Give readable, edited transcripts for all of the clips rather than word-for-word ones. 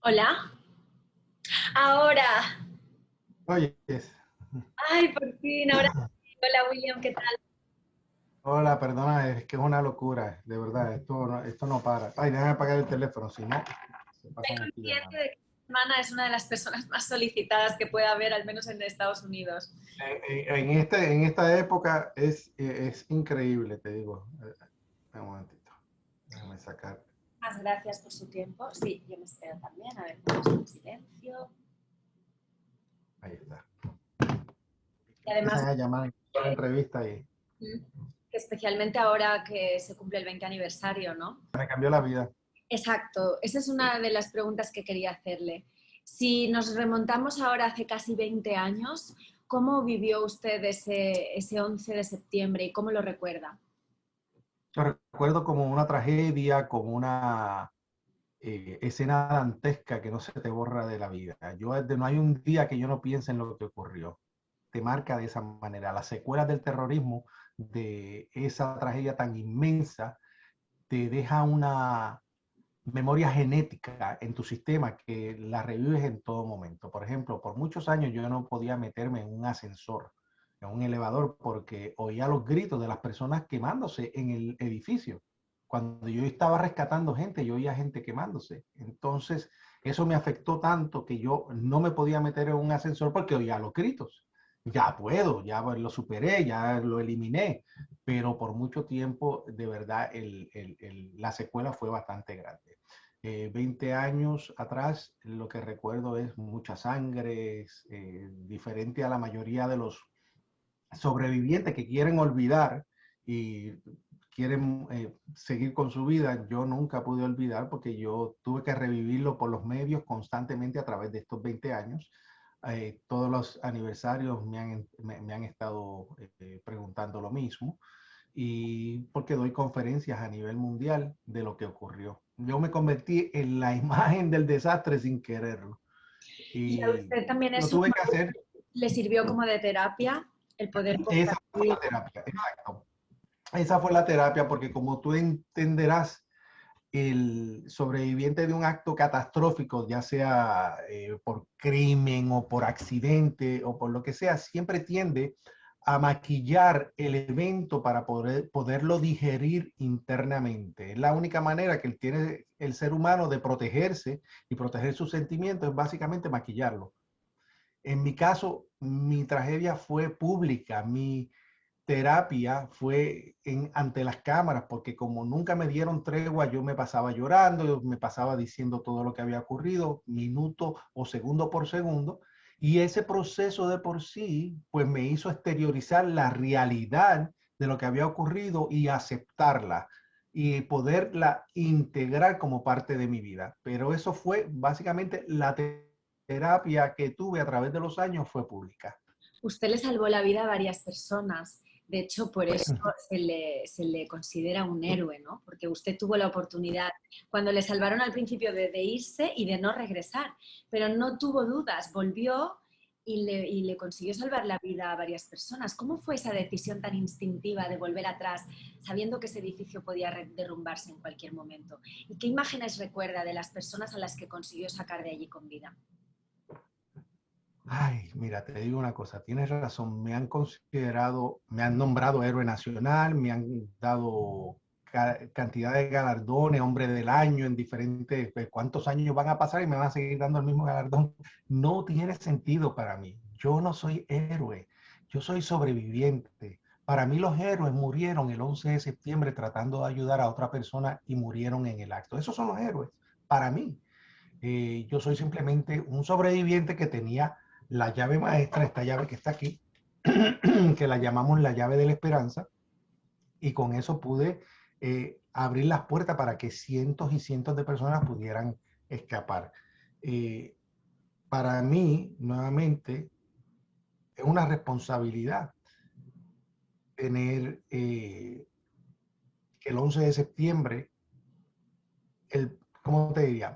Hola. Ahora. Oye, Ay, por fin, ahora sí. Hola, William, ¿qué tal? hola, perdona, es que es una locura, de verdad, esto no para. Ay, déjame apagar el teléfono, si no, se Soy pasan aquí consciente llamando. de que esta semana es una de las personas más solicitadas que pueda haber, al menos en Estados Unidos. En esta época es increíble, te digo. Un momentito, déjame sacar. Muchas gracias por su tiempo. Sí, yo me espero también. A ver, ponemos en silencio. Ahí está. Y además, Empiezan a llamar en toda la entrevista y mm, que especialmente ahora que se cumple el 20 aniversario, ¿no? me cambió la vida. Exacto, esa es una de las preguntas que quería hacerle. Si nos remontamos ahora hace casi 20 años, ¿cómo vivió usted ese 11 de septiembre y cómo lo recuerda? Lo recuerdo como una tragedia, como una escena dantesca que no se te borra de la vida. No hay un día que yo no piense en lo que ocurrió. Te marca de esa manera. Las secuelas del terrorismo, de esa tragedia tan inmensa, te deja una memoria genética en tu sistema que la revives en todo momento. Por ejemplo, por muchos años yo no podía meterme en un ascensor, en un elevador, porque oía los gritos de las personas quemándose en el edificio. Cuando yo estaba rescatando gente, yo oía gente quemándose. Entonces, eso me afectó tanto que yo no me podía meter en un ascensor porque oía los gritos. Ya puedo, ya lo superé, ya lo eliminé, pero por mucho tiempo, de verdad, la secuela fue bastante grande. 20 años atrás, lo que recuerdo es mucha sangre, diferente a la mayoría de los sobrevivientes que quieren olvidar y quieren seguir con su vida. Yo nunca pude olvidar porque yo tuve que revivirlo por los medios constantemente a través de estos 20 años. Todos los aniversarios me han estado preguntando lo mismo y porque doy conferencias a nivel mundial de lo que ocurrió. Yo me convertí en la imagen del desastre sin quererlo ¿Y a y usted también lo eso tuve que hacer. le sirvió como de terapia, el poder Esa fue la compartir? terapia, exacto. Esa fue la terapia porque como tú entenderás, el sobreviviente de un acto catastrófico, ya sea por crimen o por accidente o por lo que sea, siempre tiende a maquillar el evento para poderlo digerir internamente. Es la única manera que tiene el ser humano de protegerse y proteger sus sentimientos, es básicamente maquillarlo. En mi caso, mi tragedia fue pública, mi terapia fue ante las cámaras, porque como nunca me dieron tregua, yo me pasaba llorando, yo me pasaba diciendo todo lo que había ocurrido, minuto o segundo por segundo, y ese proceso de por sí, pues me hizo exteriorizar la realidad de lo que había ocurrido y aceptarla y poderla integrar como parte de mi vida. Pero eso fue básicamente la terapia que tuve a través de los años fue pública. Usted le salvó la vida a varias personas. De hecho, por eso se le considera un héroe, ¿no? Porque usted tuvo la oportunidad, cuando le salvaron al principio, de irse y de no regresar, pero no tuvo dudas, volvió y le consiguió salvar la vida a varias personas. ¿Cómo fue esa decisión tan instintiva de volver atrás, sabiendo que ese edificio podía derrumbarse en cualquier momento? ¿Y qué imágenes recuerda de las personas a las que consiguió sacar de allí con vida? Ay, mira, te digo una cosa, tienes razón, me han considerado, me han nombrado héroe nacional, me han dado cantidad de galardones, hombre del año en diferentes, pues, cuántos años van a pasar y me van a seguir dando el mismo galardón. No tiene sentido para mí. Yo no soy héroe, yo soy sobreviviente. Para mí los héroes murieron el 11 de septiembre tratando de ayudar a otra persona y murieron en el acto. Esos son los héroes, para mí. Yo soy simplemente un sobreviviente que tenía la llave maestra, esta llave que está aquí, que la llamamos la llave de la esperanza, y con eso pude abrir las puertas para que cientos y cientos de personas pudieran escapar. Eh, para mí, nuevamente, es una responsabilidad tener que el 11 de septiembre, ¿cómo te diría?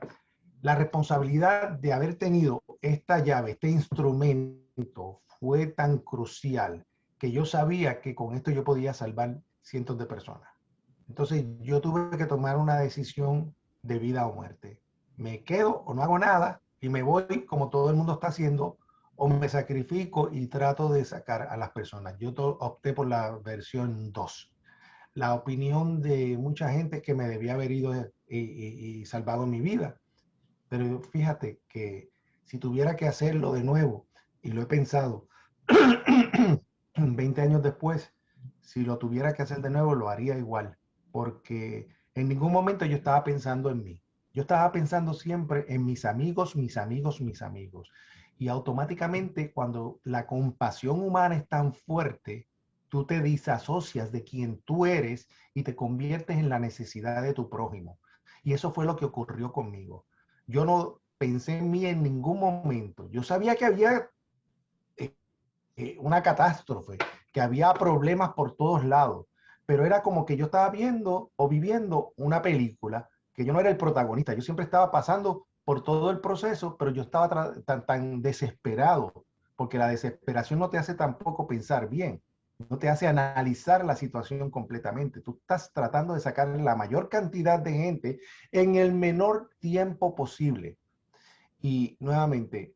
La responsabilidad de haber tenido esta llave, este instrumento, fue tan crucial que yo sabía que con esto yo podía salvar cientos de personas. Entonces yo tuve que tomar una decisión de vida o muerte. me quedo o no hago nada y me voy como todo el mundo está haciendo, o me sacrifico y trato de sacar a las personas. Yo opté por la versión 2. La opinión de mucha gente es que me debía haber ido y salvado mi vida. Pero fíjate que si tuviera que hacerlo de nuevo, y lo he pensado, 20 años después, si lo tuviera que hacer de nuevo, lo haría igual, porque en ningún momento yo estaba pensando en mí. Yo estaba pensando siempre en mis amigos, mis amigos, mis amigos. Y automáticamente cuando la compasión humana es tan fuerte, tú te disasocias de quien tú eres y te conviertes en la necesidad de tu prójimo. Y eso fue lo que ocurrió conmigo. Yo no pensé en mí en ningún momento. Yo sabía que había una catástrofe, que había problemas por todos lados, pero era como que yo estaba viendo o viviendo una película, que yo no era el protagonista, yo siempre estaba pasando por todo el proceso, pero yo estaba tan desesperado, porque la desesperación no te hace tampoco pensar bien, no te hace analizar la situación completamente. Tú estás tratando de sacar la mayor cantidad de gente en el menor tiempo posible. Y nuevamente,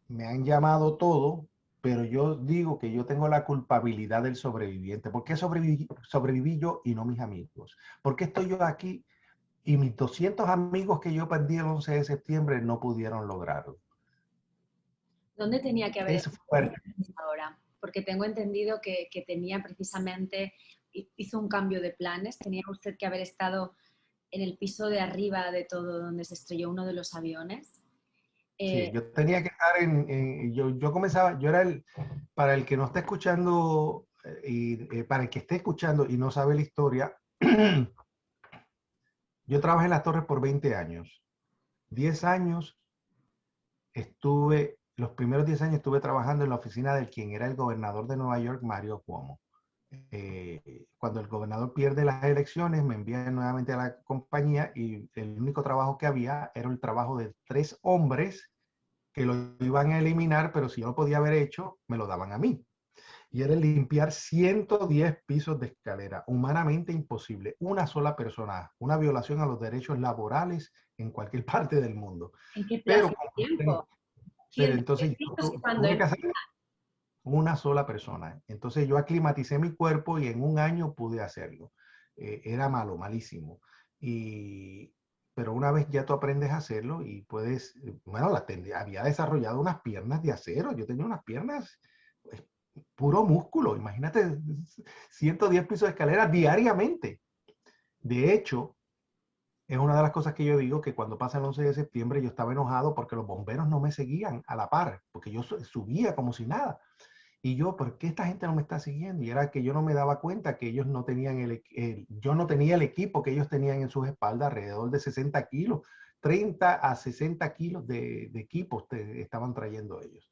me han llamado todo, pero yo digo que yo tengo la culpabilidad del sobreviviente. ¿Por qué sobreviví yo y no mis amigos? ¿Por qué estoy yo aquí y mis 200 amigos que yo perdí el 11 de septiembre no pudieron lograrlo? ¿Dónde tenía que haber Eso fue. estado ahora? Porque tengo entendido que tenía precisamente, hizo un cambio de planes, tenía usted que haber estado en el piso de arriba de todo donde se estrelló uno de los aviones. Sí, yo tenía que estar yo comenzaba, yo era para el que no está escuchando y para el que esté escuchando y no sabe la historia, yo trabajé en las torres por 20 años. 10 años los primeros 10 años estuve trabajando en la oficina de quien era el gobernador de Nueva York, Mario Cuomo. Cuando el gobernador pierde las elecciones, me envían nuevamente a la compañía y el único trabajo que había era el trabajo de 3 hombres que lo iban a eliminar, pero si yo lo podía haber hecho, me lo daban a mí. Y era limpiar 110 pisos de escalera, humanamente imposible. Una sola persona, una violación a los derechos laborales en cualquier parte del mundo. ¿En qué plazo Pero, de tiempo? pero 110 entonces pisos yo cuando tuve que hacer una sola persona. Entonces yo aclimaticé mi cuerpo y en un año pude hacerlo. Era malo, malísimo. Y, pero una vez ya tú aprendes a hacerlo y puedes, bueno, había desarrollado unas piernas de acero. Yo tenía unas piernas, pues, puro músculo. Imagínate, 110 pisos de escalera diariamente. De hecho, es una de las cosas que yo digo, que cuando pasa el 11 de septiembre yo estaba enojado porque los bomberos no me seguían a la par, porque yo subía como si nada. Y yo, ¿por qué esta gente no me está siguiendo? Y era que yo no me daba cuenta que ellos no tenían yo no tenía el equipo que ellos tenían en sus espaldas, alrededor de 60 kilos, 30 a 60 kilos de equipos estaban trayendo ellos.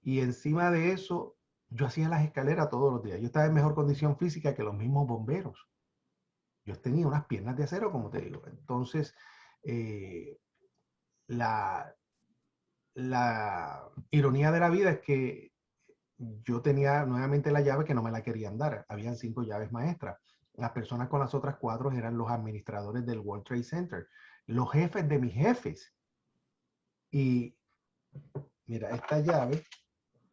Y encima de eso, yo hacía las escaleras todos los días. Yo estaba en mejor condición física que los mismos bomberos. Yo tenía unas piernas de acero, como te digo. Entonces, eh, la, la ironía de la vida es que yo tenía nuevamente la llave que no me la querían dar. Habían 5 llaves maestras. Las personas con las otras 4 eran los administradores del World Trade Center, los jefes de mis jefes. Y mira, esta llave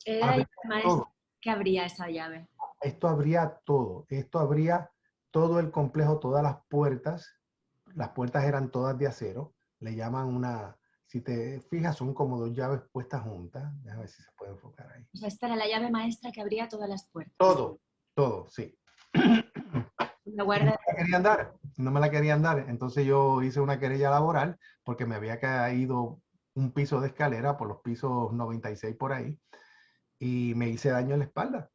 era el abría maestro todo. que abría esa llave. Esto abría todo. Esto abría todo el complejo, todas las puertas. Las puertas eran todas de acero. Le llaman si te fijas, son como 2 llaves puestas juntas. Déjame ver si se puede enfocar ahí. O sea, esta era la llave maestra que abría todas las puertas. Todo, sí. La Y no guarda. me la querían dar, no me la querían dar. Entonces yo hice una querella laboral porque me había caído un piso de escalera por los pisos 96 por ahí y me hice daño en la espalda.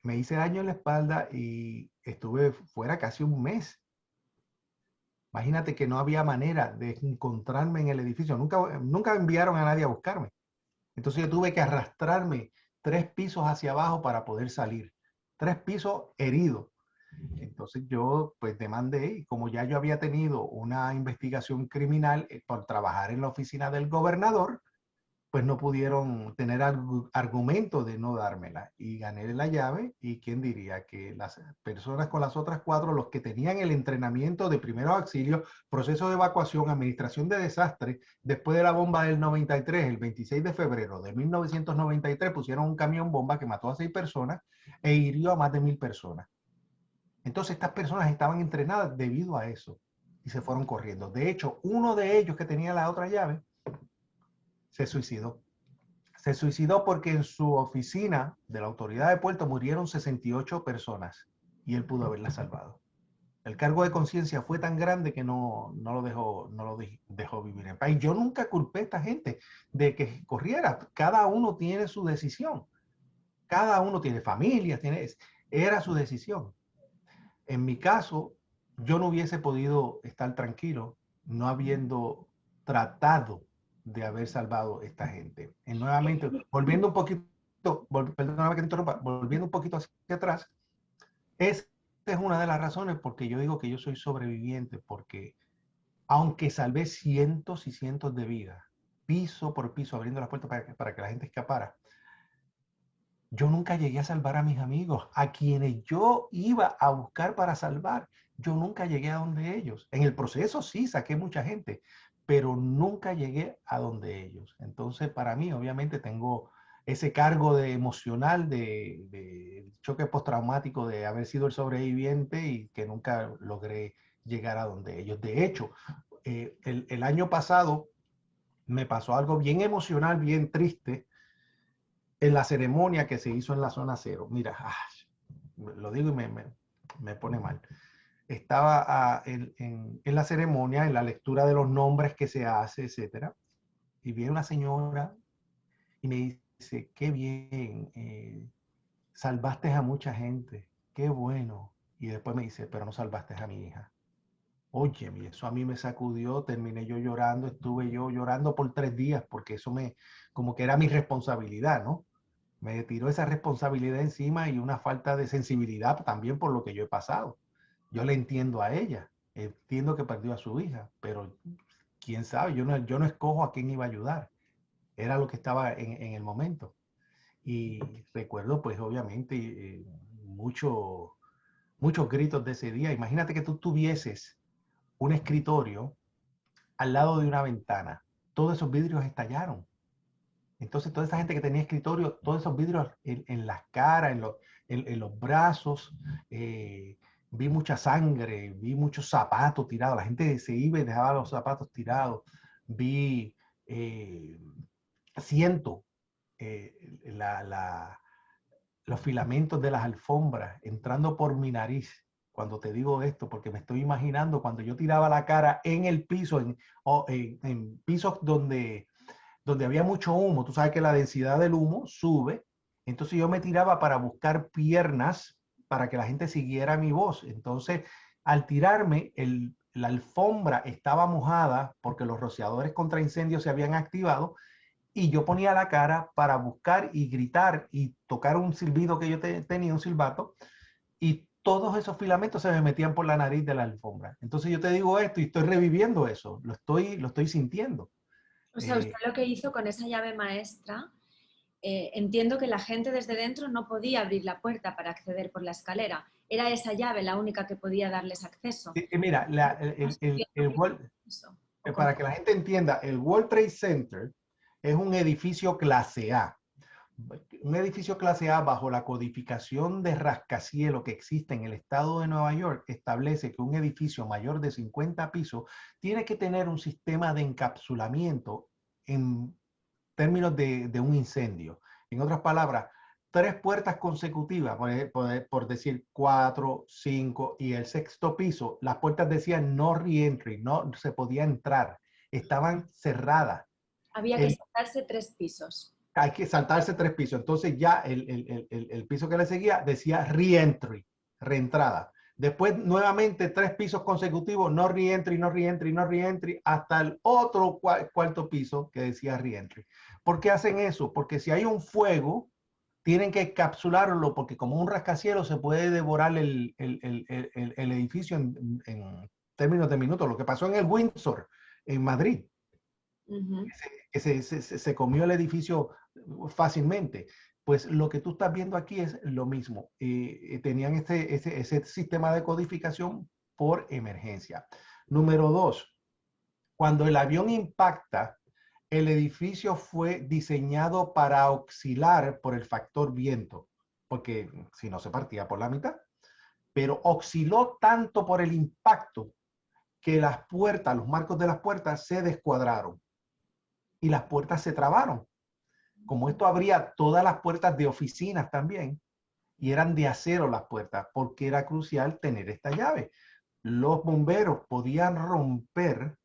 Me hice daño en la espalda y estuve fuera casi un mes. Imagínate que no había manera de encontrarme en el edificio. Nunca enviaron a nadie a buscarme. Entonces yo tuve que arrastrarme 3 pisos hacia abajo para poder salir. 3 pisos heridos. Entonces yo pues demandé y como ya yo había tenido una investigación criminal por trabajar en la oficina del gobernador, pues no pudieron tener argumento de no dármela. Y gané la llave, y quién diría que las personas con las otras 4, los que tenían el entrenamiento de primeros auxilios, proceso de evacuación, administración de desastres, después de la bomba del 93, el 26 de febrero de 1993, pusieron un camión bomba que mató a 6 personas e hirió a más de 1000 personas. Entonces estas personas estaban entrenadas debido a eso y se fueron corriendo. De hecho, uno de ellos que tenía la otra llave se suicidó. Se suicidó porque en su oficina de la autoridad de puerto murieron 68 personas y él pudo haberlas salvado. El cargo de conciencia fue tan grande que no lo dejó vivir en paz. Y yo nunca culpé a esta gente de que corriera. Cada uno tiene su decisión. Cada uno tiene familias, era su decisión. En mi caso, yo no hubiese podido estar tranquilo no habiendo tratado de haber salvado a esta gente. Y nuevamente, volviendo un poquito, perdóname que te interrumpa, volviendo un poquito hacia atrás, esa es una de las razones porque yo digo que yo soy sobreviviente, porque aunque salvé cientos y cientos de vidas, piso por piso, abriendo las puertas para que la gente escapara, yo nunca llegué a salvar a mis amigos, a quienes yo iba a buscar para salvar. Yo nunca llegué a donde ellos. En el proceso sí saqué mucha gente, pero nunca llegué a donde ellos. Entonces, para mí, obviamente, tengo ese cargo de emocional, de choque postraumático de haber sido el sobreviviente y que nunca logré llegar a donde ellos. De hecho, el año pasado me pasó algo bien emocional, bien triste, en la ceremonia que se hizo en la zona cero. Mira, lo digo y me pone mal. Estaba en la ceremonia, en la lectura de los nombres que se hace, etcétera, y viene una señora y me dice, qué bien, salvaste a mucha gente, qué bueno. Y después me dice, pero no salvaste a mi hija. Oye, eso a mí me sacudió, terminé yo llorando, estuve yo llorando por 3 días, porque eso como que era mi responsabilidad, ¿no? Me tiró esa responsabilidad encima y una falta de sensibilidad también por lo que yo he pasado. Yo le entiendo a ella, entiendo que perdió a su hija, pero quién sabe, yo no escojo a quién iba a ayudar. Era lo que estaba en el momento. Y recuerdo, pues obviamente, muchos gritos de ese día. Imagínate que tú tuvieses un escritorio al lado de una ventana. Todos esos vidrios estallaron. Entonces, toda esa gente que tenía escritorio, todos esos vidrios en las caras, en los brazos, vi mucha sangre, vi muchos zapatos tirados. La gente se iba y dejaba los zapatos tirados. Vi, siento los filamentos de las alfombras entrando por mi nariz. Cuando te digo esto, porque me estoy imaginando cuando yo tiraba la cara en el piso, en pisos donde había mucho humo. Tú sabes que la densidad del humo sube. Entonces yo me tiraba para buscar piernas para que la gente siguiera mi voz. Entonces, al tirarme, la alfombra estaba mojada porque los rociadores contra incendios se habían activado y yo ponía la cara para buscar y gritar y tocar un silbido que yo tenía, un silbato, y todos esos filamentos se me metían por la nariz de la alfombra. Entonces yo te digo esto y estoy reviviendo eso, lo estoy sintiendo. O sea, usted lo que hizo con esa llave maestra, entiendo que la gente desde dentro no podía abrir la puerta para acceder por la escalera. Era esa llave la única que podía darles acceso. Mira, para que la gente entienda, el World Trade Center es un edificio clase A. Un edificio clase A bajo la codificación de rascacielos que existe en el estado de Nueva York establece que un edificio mayor de 50 pisos tiene que tener un sistema de encapsulamiento en términos de un incendio. En otras palabras, 3 puertas consecutivas, por decir 4, 5 y el sexto piso, las puertas decían no re-entry, no se podía entrar, estaban cerradas. Había que saltarse 3 pisos. Hay que saltarse 3 pisos. Entonces ya el piso que le seguía decía re-entry, reentrada. Después nuevamente 3 pisos consecutivos, no re-entry, no re-entry, no re-entry, hasta el otro cuarto piso que decía re-entry. ¿Por qué hacen eso? Porque si hay un fuego, tienen que encapsularlo, porque como un rascacielos se puede devorar el edificio en términos de minutos. Lo que pasó en el Windsor, en Madrid. que se comió el edificio fácilmente. Pues lo que tú estás viendo aquí es lo mismo. Tenían ese sistema de codificación por emergencia. Número 2, cuando el avión impacta, el edificio fue diseñado para oscilar por el factor viento, porque si no se partía por la mitad, pero osciló tanto por el impacto que las puertas, los marcos de las puertas se descuadraron y las puertas se trabaron. Como esto abría todas las puertas de oficinas también, y eran de acero las puertas, porque era crucial tener esta llave. Los bomberos podían romper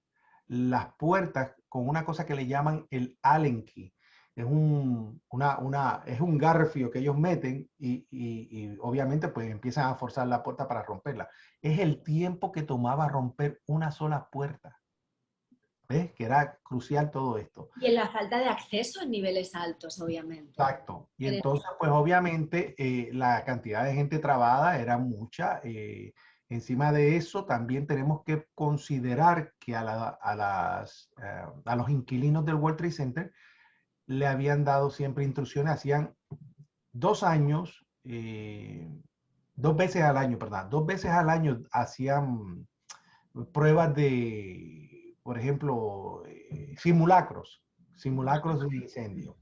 las puertas con una cosa que le llaman el Allen key. Es es un garfio que ellos meten y obviamente pues empiezan a forzar la puerta para romperla. Es el tiempo que tomaba romper una sola puerta. ¿Ves? Que era crucial todo esto. Y en la falta de acceso en niveles altos, obviamente. Exacto. Y entonces, pues obviamente la cantidad de gente trabada era mucha. Encima de eso, también tenemos que considerar que a los inquilinos del World Trade Center le habían dado siempre instrucciones, hacían 2 años, 2 veces al año, perdón, 2 veces al año hacían pruebas de, por ejemplo, simulacros de incendio.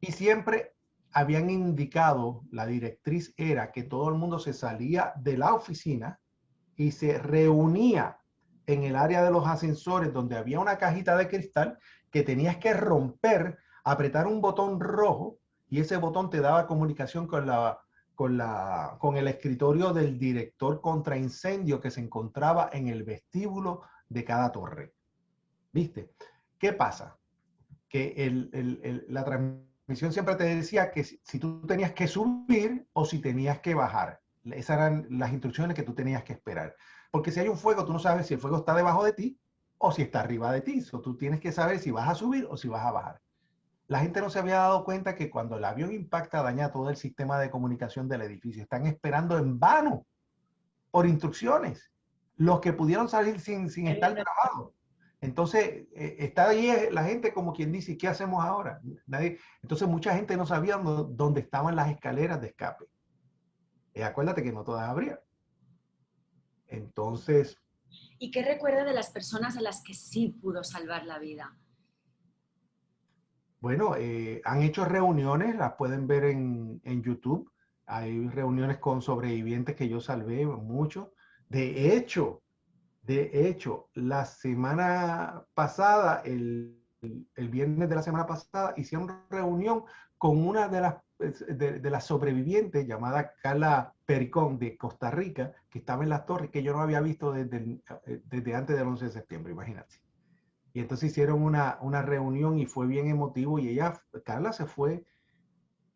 Y siempre habían indicado, la directriz era que todo el mundo se salía de la oficina y se reunía en el área de los ascensores donde había una cajita de cristal que tenías que romper, apretar un botón rojo y ese botón te daba comunicación con el escritorio del director contra incendio que se encontraba en el vestíbulo de cada torre. ¿Viste? ¿Qué pasa? Que la transmisión siempre te decía que si tú tenías que subir o si tenías que bajar. Esas eran las instrucciones que tú tenías que esperar. Porque si hay un fuego, tú no sabes si el fuego está debajo de ti o si está arriba de ti. So, tú tienes que saber si vas a subir o si vas a bajar. La gente no se había dado cuenta que cuando el avión impacta, daña todo el sistema de comunicación del edificio. Están esperando en vano por instrucciones. Los que pudieron salir sin estar trabajados. Entonces, está ahí la gente como quien dice, ¿qué hacemos ahora? Entonces, mucha gente no sabía dónde estaban las escaleras de escape. Acuérdate que no todas abrían. Entonces... ¿Y qué recuerda de las personas a las que sí pudo salvar la vida? Bueno, han hecho reuniones, las pueden ver en YouTube. Hay reuniones con sobrevivientes que yo salvé mucho. De hecho, la semana pasada, el viernes de la semana pasada, hicieron reunión con una de las sobrevivientes llamada Carla Pericón de Costa Rica, que estaba en las torres, que yo no había visto desde antes del 11 de septiembre, imagínate. Y entonces hicieron una reunión y fue bien emotivo y Carla se fue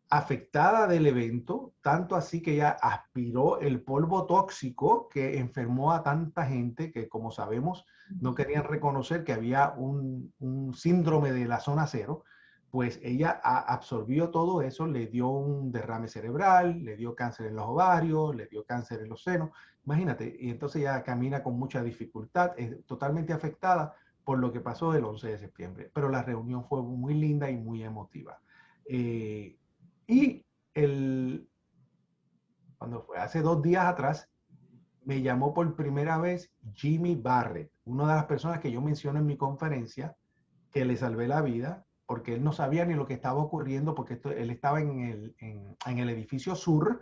afectada del evento, tanto así que ella aspiró el polvo tóxico que enfermó a tanta gente que, como sabemos, no querían reconocer que había un síndrome de la zona cero. Pues ella absorbió todo eso, le dio un derrame cerebral, le dio cáncer en los ovarios, le dio cáncer en los senos. Imagínate, y entonces ella camina con mucha dificultad, es totalmente afectada por lo que pasó el 11 de septiembre. Pero la reunión fue muy linda y muy emotiva. Y cuando fue hace 2 días atrás, me llamó por primera vez Jimmy Barrett, una de las personas que yo menciono en mi conferencia, que le salvé la vida, porque él no sabía ni lo que estaba ocurriendo, porque él estaba en el edificio sur,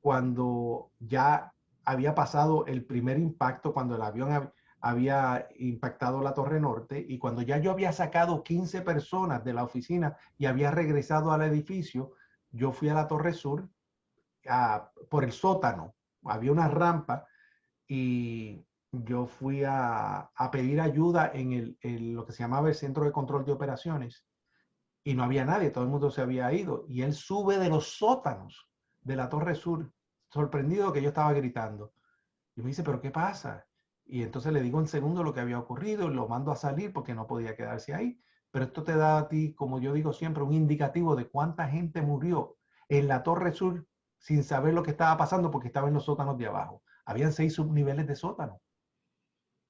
cuando ya había pasado el primer impacto, cuando el avión había impactado la Torre Norte, y cuando ya yo había sacado 15 personas de la oficina y había regresado al edificio, yo fui a la Torre Sur por el sótano. Había una rampa y yo fui a pedir ayuda en lo que se llamaba el Centro de Control de Operaciones y no había nadie, todo el mundo se había ido. Y él sube de los sótanos de la Torre Sur, sorprendido que yo estaba gritando. Y me dice, ¿pero qué pasa? Y entonces le digo en segundo lo que había ocurrido, lo mando a salir porque no podía quedarse ahí. Pero esto te da a ti, como yo digo siempre, un indicativo de cuánta gente murió en la Torre Sur sin saber lo que estaba pasando porque estaba en los sótanos de abajo. Habían 6 subniveles de sótano.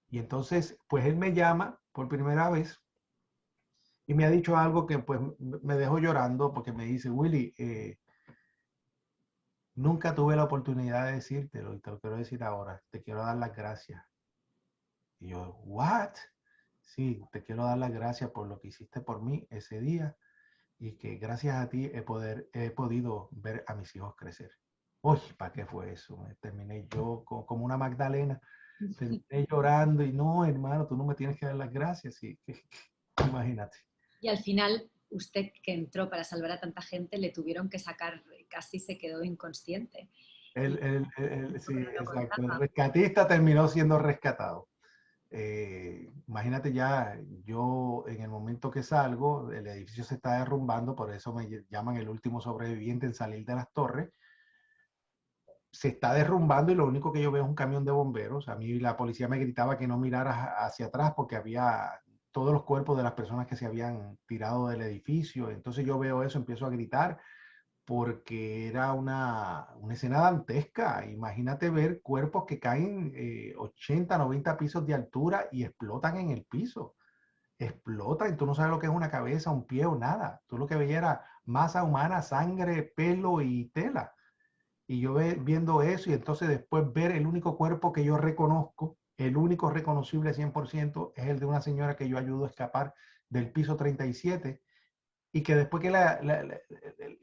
Y entonces, pues él me llama por primera vez Y me ha dicho algo que pues me dejó llorando porque me dice, Willy, nunca tuve la oportunidad de decírtelo y te lo quiero decir ahora. Te quiero dar las gracias. Y yo, ¿what? Sí, te quiero dar las gracias por lo que hiciste por mí ese día y que gracias a ti he podido ver a mis hijos crecer. Uy, ¿para qué fue eso? Me terminé yo como una Magdalena, terminé llorando y no, hermano, tú no me tienes que dar las gracias. Y, imagínate. Y al final, usted que entró para salvar a tanta gente, le tuvieron que sacar, casi se quedó inconsciente. Y Sí, me lo exacto. El contaba. rescatista terminó siendo rescatado. Imagínate ya, yo en el momento que salgo, el edificio se está derrumbando, por eso me llaman el último sobreviviente en salir de las torres. Se está derrumbando y lo único que yo veo es un camión de bomberos. A mí la policía me gritaba que no mirara hacia atrás porque había todos los cuerpos de las personas que se habían tirado del edificio. Entonces yo veo eso, empiezo a gritar porque era una escena dantesca. Imagínate ver cuerpos que caen 80, 90 pisos de altura y explotan en el piso. Explotan y tú no sabes lo que es una cabeza, un pie o nada. Tú lo que veías era masa humana, sangre, pelo y tela. Y yo viendo eso y entonces después ver el único cuerpo que yo reconozco, el único reconocible 100% es el de una señora que yo ayudo a escapar del piso 37 y que después que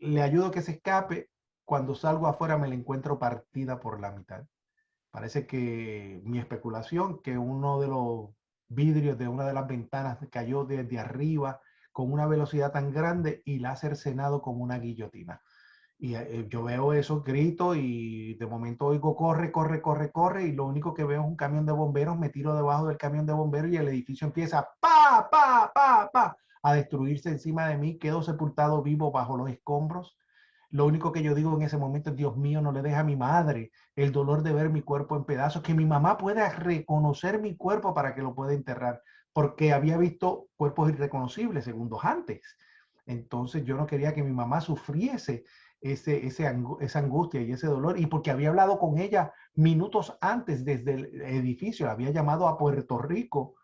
le ayudo a que se escape, cuando salgo afuera me la encuentro partida por la mitad. Parece que mi especulación, que uno de los vidrios de una de las ventanas cayó desde arriba con una velocidad tan grande y la ha cercenado como una guillotina. Y yo veo esos gritos y de momento oigo corre, corre, corre, corre y lo único que veo es un camión de bomberos, me tiro debajo del camión de bomberos y el edificio empieza pa, pa, pa, pa, a destruirse encima de mí, quedo sepultado vivo bajo los escombros. Lo único que yo digo en ese momento es, Dios mío, no le deja a mi madre el dolor de ver mi cuerpo en pedazos, que mi mamá pueda reconocer mi cuerpo para que lo pueda enterrar, porque había visto cuerpos irreconocibles segundos antes. Entonces yo no quería que mi mamá sufriese esa angustia y ese dolor, y porque había hablado con ella minutos antes desde el edificio, la había llamado a Puerto Rico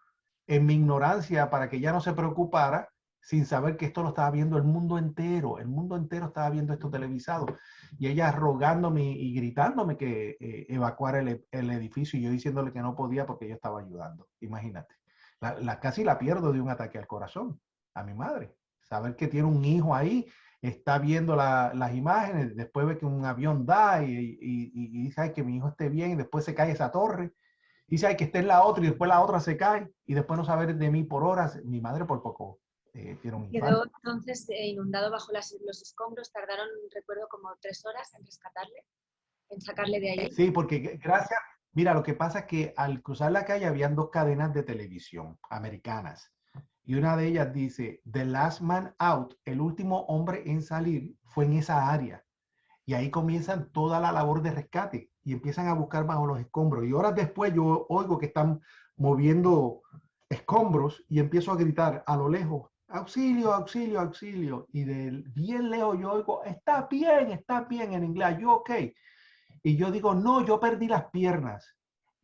en mi ignorancia para que ella no se preocupara, sin saber que esto lo estaba viendo el mundo entero estaba viendo esto televisado, y ella rogándome y gritándome que evacuara el edificio y yo diciéndole que no podía porque yo estaba ayudando. Imagínate, casi la pierdo de un ataque al corazón a mi madre, saber que tiene un hijo ahí, está viendo las imágenes, después ve que un avión da y dice, ay, que mi hijo esté bien, y después se cae esa torre. Dice, ay, que esté en la otra y después la otra se cae y después no saber de mí por horas. Mi madre por poco tiene un Quedó infarto. entonces inundado bajo los escombros. Tardaron, recuerdo, como 3 horas en rescatarle, en sacarle de allí. Sí, porque gracias, mira, lo que pasa es que al cruzar la calle habían dos cadenas de televisión americanas y una de ellas dice, The Last Man Out, el último hombre en salir, fue en esa área. Y ahí comienzan toda la labor de rescate y empiezan a buscar bajo los escombros. Y horas después yo oigo que están moviendo escombros y empiezo a gritar a lo lejos, auxilio, auxilio, auxilio. Y de bien lejos yo oigo, está bien en inglés, yo ok. Y yo digo, no, yo perdí las piernas.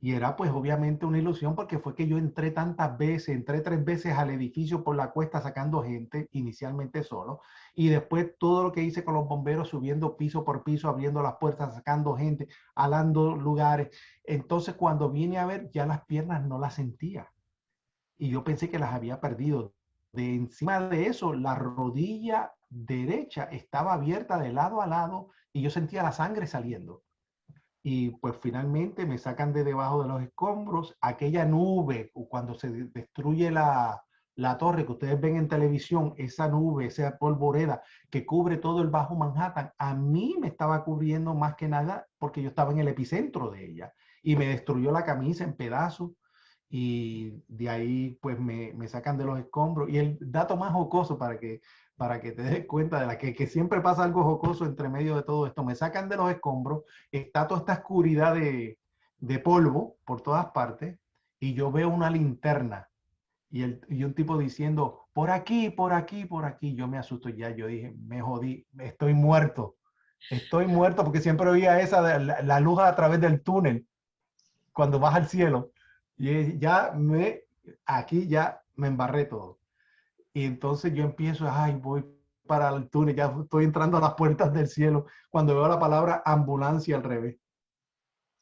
Y era pues obviamente una ilusión porque fue que yo entré tantas veces, entré 3 veces al edificio por la cuesta sacando gente, inicialmente solo, y después todo lo que hice con los bomberos subiendo piso por piso, abriendo las puertas, sacando gente, alando lugares. Entonces cuando vine a ver ya las piernas no las sentía y yo pensé que las había perdido. De encima de eso, la rodilla derecha estaba abierta de lado a lado y yo sentía la sangre saliendo. Y pues finalmente me sacan de debajo de los escombros. Aquella nube, cuando se destruye la torre que ustedes ven en televisión, esa nube, esa polvoreda que cubre todo el Bajo Manhattan, a mí me estaba cubriendo más que nada porque yo estaba en el epicentro de ella y me destruyó la camisa en pedazos. Y de ahí pues me sacan de los escombros. Y el dato más jocoso para que te des cuenta de que siempre pasa algo jocoso entre medio de todo esto, me sacan de los escombros, está toda esta oscuridad de polvo por todas partes y yo veo una linterna y un tipo diciendo, por aquí, por aquí, por aquí. Yo me asusto ya, yo dije, me jodí, estoy muerto porque siempre oía la luz a través del túnel cuando baja al cielo. Y aquí ya me embarré todo. Y entonces yo empiezo, ay, voy para el túnel, ya estoy entrando a las puertas del cielo, cuando veo la palabra ambulancia al revés.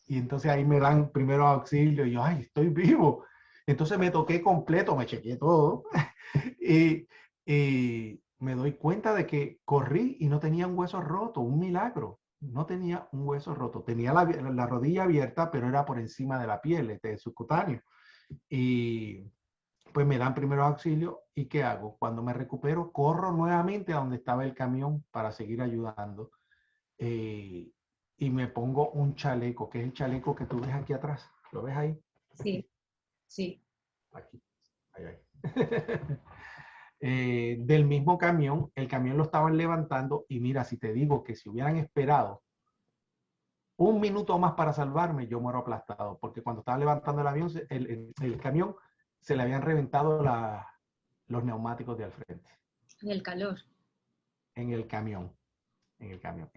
Y entonces ahí me dan primero auxilio y yo, ay, estoy vivo. Entonces me toqué completo, me chequeé todo y, y me doy cuenta de que corrí y no tenía un hueso roto, un milagro. No tenía un hueso roto. Tenía la rodilla abierta, pero era por encima de la piel, subcutáneo. Y pues me dan primero auxilio y ¿qué hago? Cuando me recupero, corro nuevamente a donde estaba el camión para seguir ayudando. eh, y me pongo un chaleco, que es el chaleco que tú ves aquí atrás. ¿Lo ves ahí? Sí, sí. Aquí. Ahí, ahí. Del mismo camión, el camión lo estaban levantando y mira, si te digo que si hubieran esperado un minuto más para salvarme, yo muero aplastado, porque cuando estaba levantando el avión, el camión, se le habían reventado los neumáticos de al frente, En el calor. en el camión, en el camión.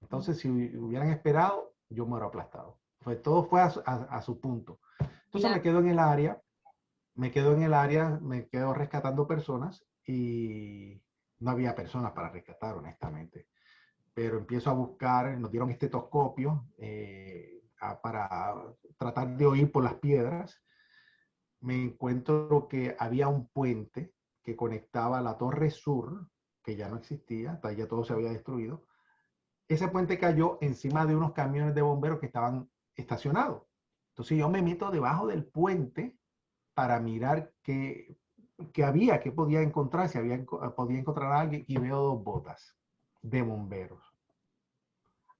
Entonces, si hubieran esperado, yo muero aplastado. Todo fue a su punto. Entonces Claro. me quedo en el área, me quedo rescatando personas y no había personas para rescatar, honestamente. Pero empiezo a buscar, nos dieron estetoscopio para tratar de oír por las piedras. Me encuentro que había un puente que conectaba la Torre Sur, que ya no existía, ya todo se había destruido. Ese puente cayó encima de unos camiones de bomberos que estaban estacionados. Entonces yo me meto debajo del puente para mirar qué había, qué podía encontrar, si podía encontrar a alguien y veo dos botas de bomberos.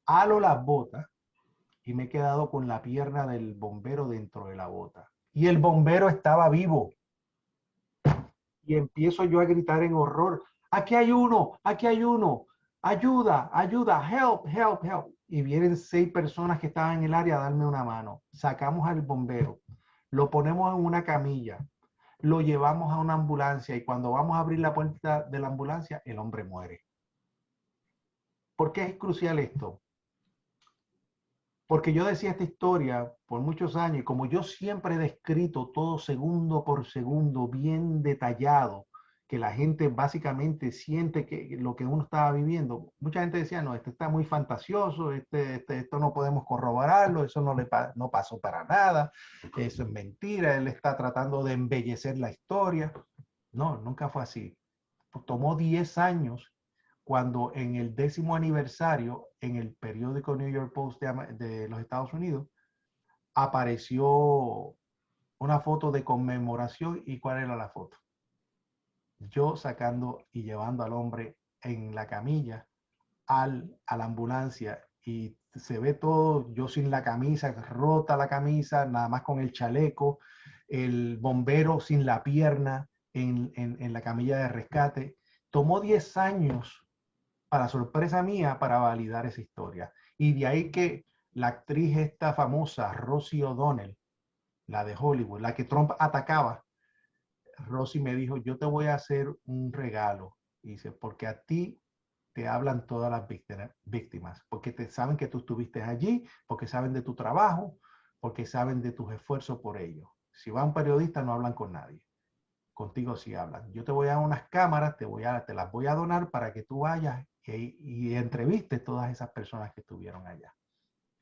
Halo las botas y me he quedado con la pierna del bombero dentro de la bota. Y el bombero estaba vivo. Y empiezo yo a gritar en horror, aquí hay uno, aquí hay uno, ayuda, ayuda, help, help, help. Y vienen 6 personas que estaban en el área a darme una mano. Sacamos al bombero, lo ponemos en una camilla, lo llevamos a una ambulancia y cuando vamos a abrir la puerta de la ambulancia, el hombre muere. ¿Por qué es crucial esto? Porque yo decía esta historia por muchos años y como yo siempre he descrito todo segundo por segundo, bien detallado, que la gente básicamente siente que lo que uno estaba viviendo, mucha gente decía, no, esto está muy fantasioso, esto no podemos corroborarlo, eso no pasó para nada, eso es mentira, él está tratando de embellecer la historia. No, nunca fue así. Tomó 10 años cuando en el 10º aniversario, en el periódico New York Post de los Estados Unidos, apareció una foto de conmemoración. ¿Y cuál era la foto? Yo sacando y llevando al hombre en la camilla a la ambulancia y se ve todo, yo sin la camisa, rota la camisa, nada más con el chaleco, el bombero sin la pierna en la camilla de rescate. Tomó 10 años para sorpresa mía, para validar esa historia. Y de ahí que la actriz esta famosa, Rosie O'Donnell, la de Hollywood, la que Trump atacaba, Rosie me dijo, yo te voy a hacer un regalo. Y dice, porque a ti te hablan todas las víctimas, porque te saben que tú estuviste allí, porque saben de tu trabajo, porque saben de tus esfuerzos por ello. Si va un periodista, no hablan con nadie. Contigo sí hablan. Yo te voy a dar unas cámaras, te las voy a donar para que tú vayas y entrevistes todas esas personas que estuvieron allá.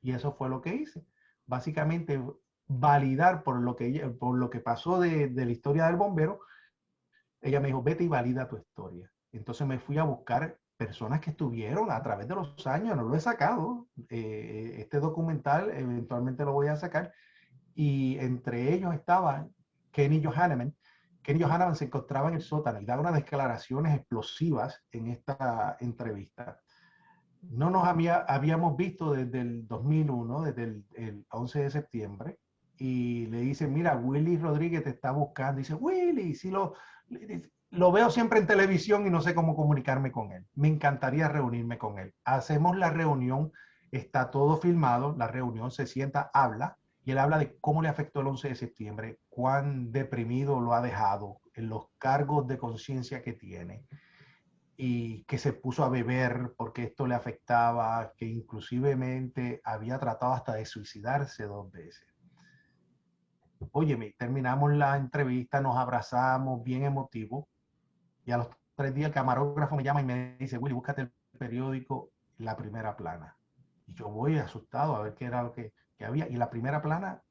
Y eso fue lo que hice. Básicamente, validar por lo que pasó de la historia del bombero. Ella me dijo, vete y valida tu historia. Entonces me fui a buscar personas que estuvieron a través de los años, no lo he sacado. Este documental eventualmente lo voy a sacar. Y entre ellos estaba Kenny Johanneman. Kenny Johanneman se encontraba en el sótano y daba unas declaraciones explosivas en esta entrevista. No nos habíamos visto desde el 2001, desde el 11 de septiembre, y le dice, mira, Willy Rodríguez te está buscando. Dice, Willy, si lo veo siempre en televisión y no sé cómo comunicarme con él. Me encantaría reunirme con él. Hacemos la reunión, está todo filmado, la reunión se sienta, habla, y él habla de cómo le afectó el 11 de septiembre, cuán deprimido lo ha dejado, en los cargos de conciencia que tiene y que se puso a beber porque esto le afectaba, que inclusivemente había tratado hasta de suicidarse 2 veces. Óyeme, terminamos la entrevista, nos abrazamos, bien emotivo, Y a los 3 días el camarógrafo me llama y me dice, Willy, búscate el periódico La Primera Plana. Y yo voy asustado a ver qué era lo que había. Y la primera plana,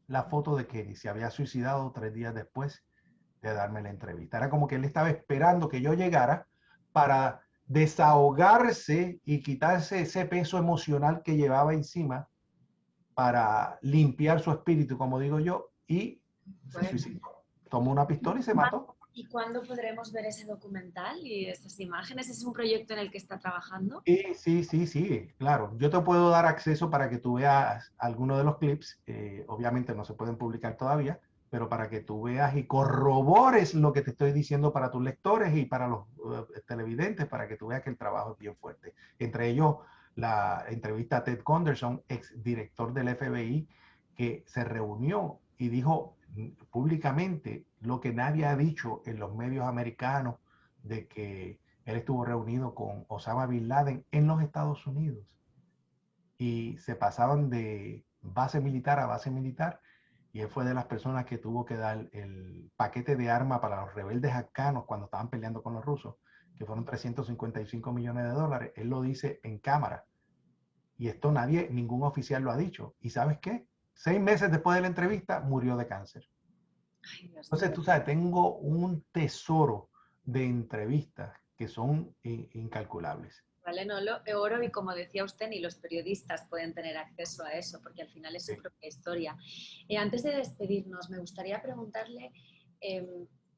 la foto de Kenny se había suicidado 3 días después de darme la entrevista. Era como que él estaba esperando que yo llegara para desahogarse y quitarse ese peso emocional que llevaba encima para limpiar su espíritu, como digo yo, y se Bueno. suicidó. Tomó una pistola y se mató. ¿Y cuándo podremos ver ese documental y esas imágenes? ¿Es un proyecto en el que está trabajando? Sí, claro. Yo te puedo dar acceso para que tú veas algunos de los clips. Obviamente no se pueden publicar todavía, pero para que tú veas y corrobores lo que te estoy diciendo para tus lectores y para los televidentes, para que tú veas que el trabajo es bien fuerte. Entre ellos, la entrevista a Ted Gunderson, ex director del FBI, que se reunió y dijo públicamente lo que nadie ha dicho en los medios americanos de que él estuvo reunido con Osama Bin Laden en los Estados Unidos y se pasaban de base militar a base militar y él fue de las personas que tuvo que dar el paquete de armas para los rebeldes afganos cuando estaban peleando con los rusos, que fueron 355 millones de dólares. Él lo dice en cámara y esto nadie, ningún oficial lo ha dicho. ¿Y sabes qué? 6 meses después de la entrevista murió de cáncer. Ay, Dios mío. Entonces, tú sabes, tengo un tesoro de entrevistas que son incalculables. Vale, no lo oro y como decía usted, ni los periodistas pueden tener acceso a eso porque al final es su Sí. propia historia. Antes de despedirnos, me gustaría preguntarle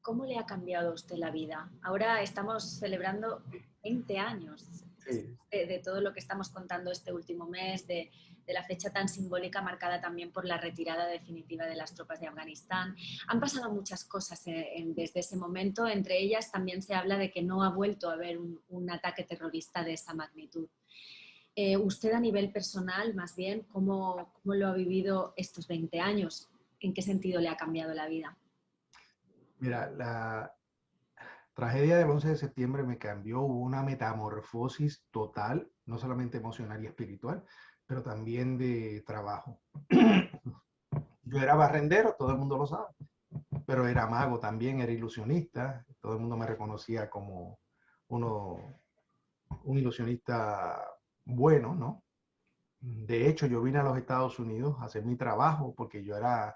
cómo le ha cambiado a usted la vida. Ahora estamos celebrando 20 años Sí. de todo lo que estamos contando este último mes, de la fecha tan simbólica marcada también por la retirada definitiva de las tropas de Afganistán. Han pasado muchas cosas desde ese momento, entre ellas también se habla de que no ha vuelto a haber un ataque terrorista de esa magnitud. Usted a nivel personal, más bien, ¿cómo lo ha vivido estos 20 años? ¿En qué sentido le ha cambiado la vida? Mira, la tragedia del 11 de septiembre me cambió, hubo una metamorfosis total, no solamente emocional y espiritual, pero también de trabajo. Yo era barrendero, todo el mundo lo sabe, pero era mago también, era ilusionista, todo el mundo me reconocía como uno, un ilusionista bueno, ¿no? De hecho, yo vine a los Estados Unidos a hacer mi trabajo porque yo era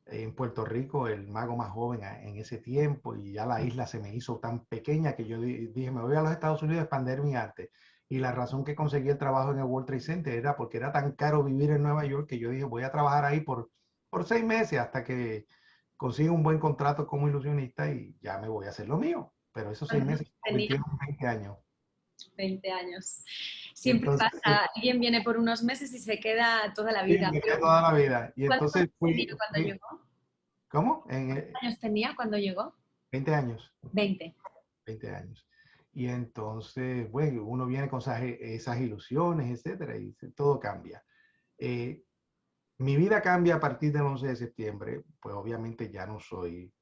en Puerto Rico el mago más joven en ese tiempo y ya la isla se me hizo tan pequeña que yo dije, me voy a los Estados Unidos a expandir mi arte. Y la razón que conseguí el trabajo en el World Trade Center era porque era tan caro vivir en Nueva York que yo dije, voy a trabajar ahí por 6 meses hasta que consiga un buen contrato como ilusionista y ya me voy a hacer lo mío. Pero esos 6 meses se Tenía convirtieron en 20 años. 20 años. Y Siempre entonces, pasa, alguien viene por unos meses y se queda toda la sí, vida. me quedé Pero toda la vida. Y ¿cuántos entonces años tenía cuando llegó? ¿cómo? ¿Cuántos años tenía cuando llegó? 20 años. 20. 20 años. Y entonces, bueno, uno viene con esas ilusiones, etcétera, y todo cambia. Eh, Mi vida cambia a partir del 11 de septiembre, pues obviamente ya no soy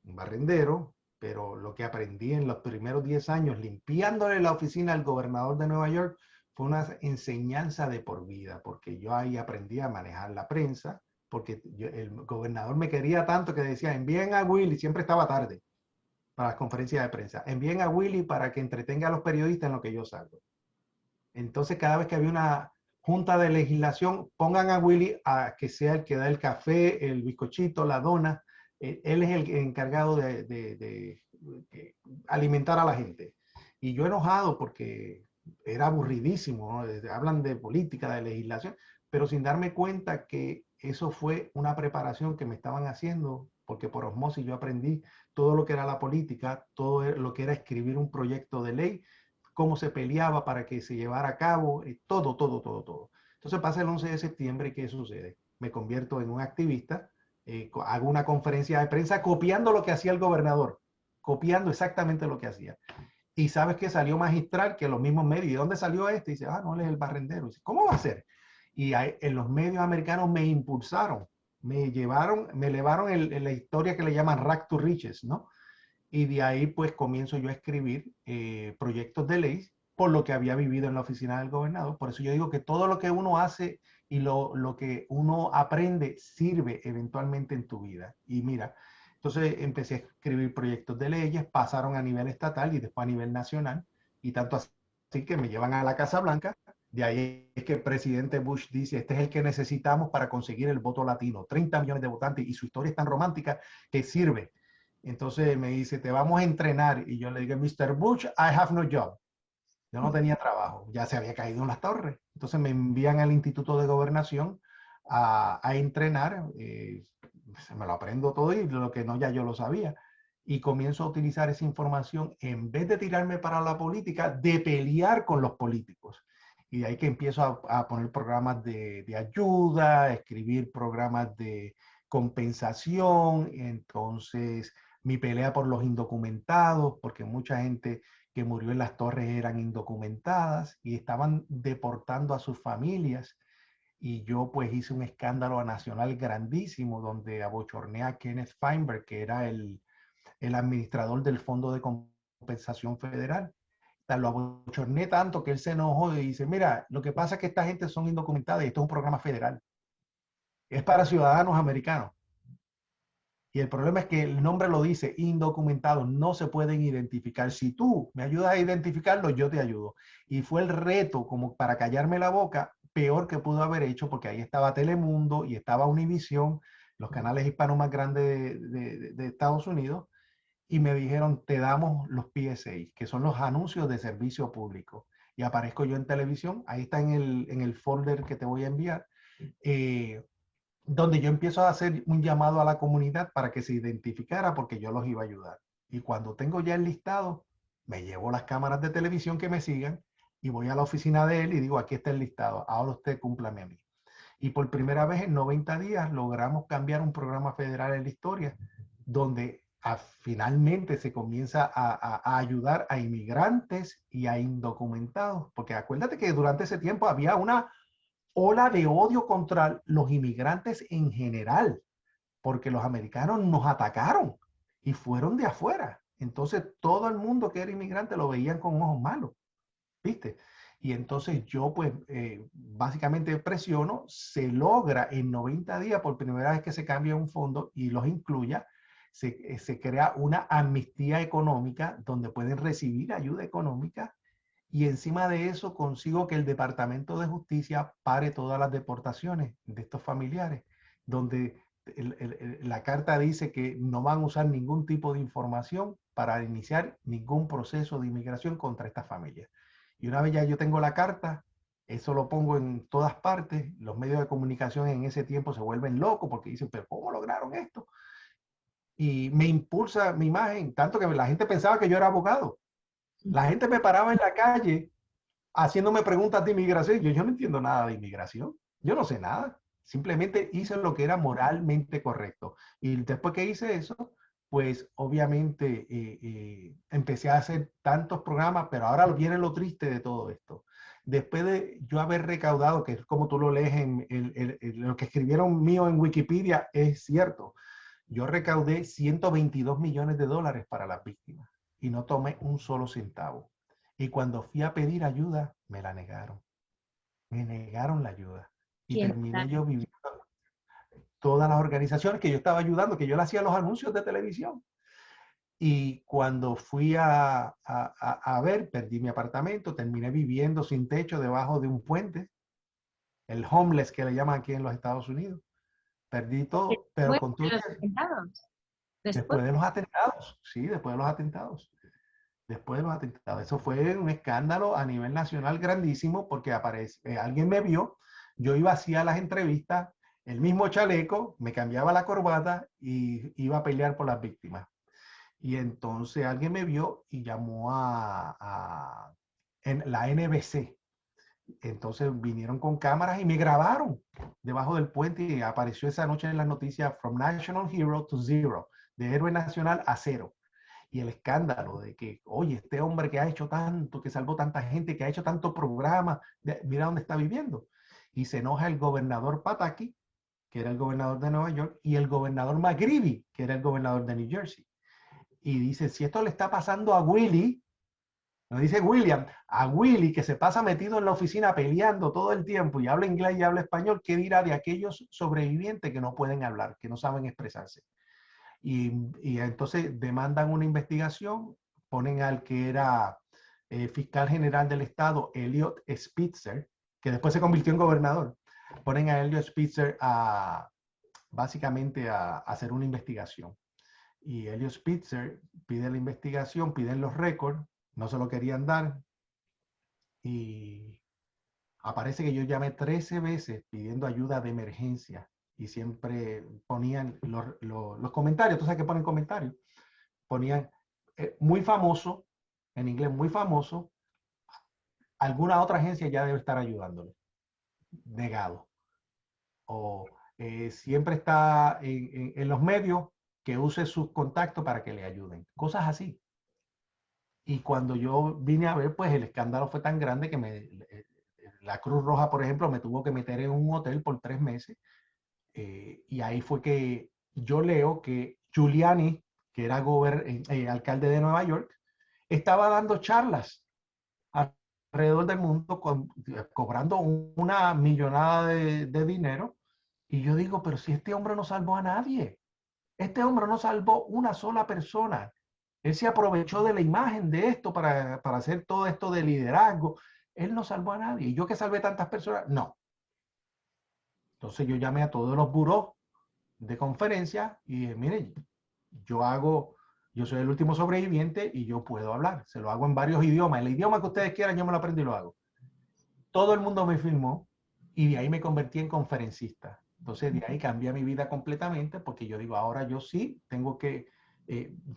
un barrendero, pero lo que aprendí en los primeros 10 años limpiándole la oficina al gobernador de Nueva York fue una enseñanza de por vida, porque yo ahí aprendí a manejar la prensa, porque el gobernador me quería tanto que decía, envíen a Willy, siempre estaba tarde para las conferencias de prensa. Envíen a Willy para que entretenga a los periodistas en lo que yo salgo. Entonces, cada vez que había una junta de legislación, pongan a Willy a que sea el que da el café, el bizcochito, la dona. Él es el encargado de alimentar a la gente. Y yo enojado porque era aburridísimo, ¿no? Hablan de política, de legislación, pero sin darme cuenta que eso fue una preparación que me estaban haciendo, porque por osmosis yo aprendí todo lo que era la política, todo lo que era escribir un proyecto de ley, cómo se peleaba para que se llevara a cabo, todo. Entonces pasa el 11 de septiembre y ¿qué sucede? Me convierto en un activista, hago una conferencia de prensa copiando lo que hacía el gobernador, copiando exactamente lo que hacía. Y sabes que salió magistral que los mismos medios, ¿y dónde salió este? Y dice, no, él es el barrendero. Y dice, ¿cómo va a ser? Y en los medios americanos me impulsaron, me llevaron, me elevaron la historia que le llaman Rack to Riches, ¿no? Y de ahí pues comienzo yo a escribir proyectos de ley por lo que había vivido en la oficina del gobernador. Por eso yo digo que todo lo que uno hace y lo que uno aprende sirve eventualmente en tu vida. Y mira, Entonces empecé a escribir proyectos de leyes, pasaron a nivel estatal y después a nivel nacional, y tanto así que me llevan a la Casa Blanca. De ahí es que el presidente Bush dice, este es el que necesitamos para conseguir el voto latino, 30 millones de votantes, y su historia es tan romántica que sirve. Entonces me dice, te vamos a entrenar, y yo le digo, Mr. Bush, I have no job. Yo no tenía trabajo, ya se había caído en las torres. Entonces me envían al Instituto de Gobernación a entrenar, se me lo aprendo todo y lo que no ya yo lo sabía. Y comienzo a utilizar esa información en vez de tirarme para la política, de pelear con los políticos. Y de ahí que empiezo a poner programas de ayuda, a escribir programas de compensación. Entonces, mi pelea por los indocumentados, porque mucha gente que murió en las torres eran indocumentadas y estaban deportando a sus familias. Y yo pues hice un escándalo nacional grandísimo donde abochorné a Kenneth Feinberg, que era el administrador del Fondo de Compensación Federal. Lo abochorné tanto que él se enojó y dice, mira, lo que pasa es que esta gente son indocumentadas y esto es un programa federal. Es para ciudadanos americanos. Y el problema es que el nombre lo dice, indocumentados, no se pueden identificar. Si tú me ayudas a identificarlo, yo te ayudo. Y fue el reto como para callarme la boca, peor que pudo haber hecho, porque ahí estaba Telemundo y estaba Univisión, los canales hispanos más grandes de Estados Unidos, y me dijeron, te damos los PSA, que son los anuncios de servicio público. Y aparezco yo en televisión, ahí está en el folder que te voy a enviar. Donde yo empiezo a hacer un llamado a la comunidad para que se identificara porque yo los iba a ayudar. Y cuando tengo ya el listado, me llevo las cámaras de televisión que me sigan y voy a la oficina de él y digo, aquí está el listado, ahora usted cúmplame a mí. Y por primera vez en 90 días logramos cambiar un programa federal en la historia, donde finalmente se comienza a ayudar a inmigrantes y a indocumentados, porque acuérdate que durante ese tiempo había una ola de odio contra los inmigrantes en general, porque los americanos nos atacaron y fueron de afuera. Entonces todo el mundo que era inmigrante lo veían con ojos malos, ¿viste? Y entonces yo pues básicamente presiono, se logra en 90 días por primera vez que se cambia un fondo y los incluya, se crea una amnistía económica donde pueden recibir ayuda económica. Y encima de eso consigo que el Departamento de Justicia pare todas las deportaciones de estos familiares, donde la carta dice que no van a usar ningún tipo de información para iniciar ningún proceso de inmigración contra estas familias. Y una vez ya yo tengo la carta, eso lo pongo en todas partes, los medios de comunicación en ese tiempo se vuelven locos porque dicen, pero ¿cómo lograron esto? Y me impulsa mi imagen, tanto que la gente pensaba que yo era abogado. La gente me paraba en la calle haciéndome preguntas de inmigración. Yo no entiendo nada de inmigración. Yo no sé nada. Simplemente hice lo que era moralmente correcto. Y después que hice eso, pues obviamente empecé a hacer tantos programas, pero ahora viene lo triste de todo esto. Después de yo haber recaudado, que es como tú lo lees en lo que escribieron mío en Wikipedia, es cierto. Yo recaudé 122 millones de dólares para las víctimas y no tomé un solo centavo. Y cuando fui a pedir ayuda, me la negaron. Me negaron la ayuda. Y terminé yo viviendo todas las organizaciones que yo estaba ayudando, que yo le hacía los anuncios de televisión. Y cuando fui a ver, perdí mi apartamento, terminé viviendo sin techo debajo de un puente, el homeless que le llaman aquí en los Estados Unidos. Perdí todo, pero con todo. Después de los atentados, sí, después de los atentados. Después de los atentados. Eso fue un escándalo a nivel nacional grandísimo porque alguien me vio, yo iba hacia las entrevistas, el mismo chaleco, me cambiaba la corbata y iba a pelear por las víctimas. Y entonces alguien me vio y llamó en la NBC. Entonces vinieron con cámaras y me grabaron debajo del puente y apareció esa noche en las noticias From National Hero to Zero, de héroe nacional a cero. Y el escándalo de que, oye, este hombre que ha hecho tanto, que salvó tanta gente, que ha hecho tantos programas, mira dónde está viviendo. Y se enoja el gobernador Pataki, que era el gobernador de Nueva York, y el gobernador McGreevey, que era el gobernador de New Jersey. Y dice, si esto le está pasando a Willie, no dice William, a Willie, que se pasa metido en la oficina peleando todo el tiempo y habla inglés y habla español, ¿qué dirá de aquellos sobrevivientes que no pueden hablar, que no saben expresarse? Y entonces demandan una investigación, ponen al que era fiscal general del estado, Elliot Spitzer, que después se convirtió en gobernador. Ponen a Elliot Spitzer básicamente a hacer una investigación. Y Elliot Spitzer pide la investigación, piden los récords, no se lo querían dar. Y aparece que yo llamé 13 veces pidiendo ayuda de emergencia y siempre ponían los comentarios. ¿Tú sabes que ponen comentarios? Ponían muy famoso, en inglés muy famoso, alguna otra agencia ya debe estar ayudándole. Negado. O siempre está en los medios, que use sus contactos para que le ayuden. Cosas así. Y cuando yo vine a ver, pues el escándalo fue tan grande que la Cruz Roja, por ejemplo, me tuvo que meter en un hotel por 3 meses. Y ahí fue que yo leo que Giuliani, que era alcalde de Nueva York, estaba dando charlas alrededor del mundo cobrando una millonada de dinero. Y yo digo, pero si este hombre no salvó a nadie, este hombre no salvó una sola persona. Él se aprovechó de la imagen de esto para hacer todo esto de liderazgo. Él no salvó a nadie. ¿Y yo que salvé tantas personas? No. Entonces yo llamé a todos los burós de conferencia y dije, miren, yo soy el último sobreviviente y yo puedo hablar. Se lo hago en varios idiomas. El idioma que ustedes quieran, yo me lo aprendo y lo hago. Todo el mundo me filmó y de ahí me convertí en conferencista. Entonces de ahí cambié mi vida completamente porque yo digo, ahora yo sí tengo que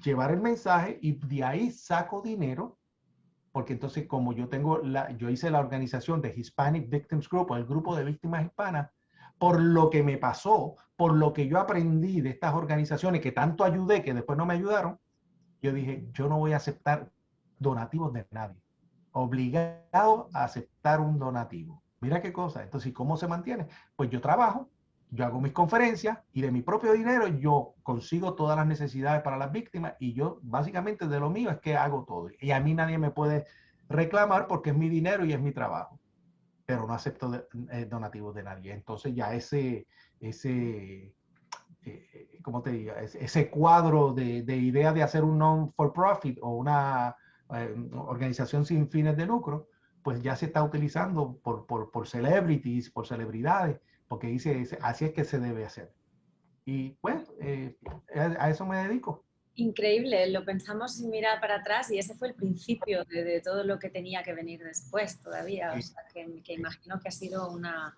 llevar el mensaje y de ahí saco dinero porque entonces como yo hice la organización de Hispanic Victims Group, o el grupo de víctimas hispanas, por lo que me pasó, por lo que yo aprendí de estas organizaciones que tanto ayudé, que después no me ayudaron, yo dije, yo no voy a aceptar donativos de nadie. Obligado a aceptar un donativo. Mira qué cosa. Entonces, ¿cómo se mantiene? Pues yo trabajo, yo hago mis conferencias y de mi propio dinero yo consigo todas las necesidades para las víctimas y yo básicamente de lo mío es que hago todo. Y a mí nadie me puede reclamar porque es mi dinero y es mi trabajo. Pero no acepto donativos de nadie. Entonces ya ¿cómo te digo? Ese cuadro de idea de hacer un non-for-profit o una organización sin fines de lucro, pues ya se está utilizando por celebrities, por celebridades, porque dice, así es que se debe hacer. Y pues a eso me dedico. Increíble, lo pensamos sin mirar para atrás y ese fue el principio de todo lo que tenía que venir después todavía. O sea, que imagino que ha sido una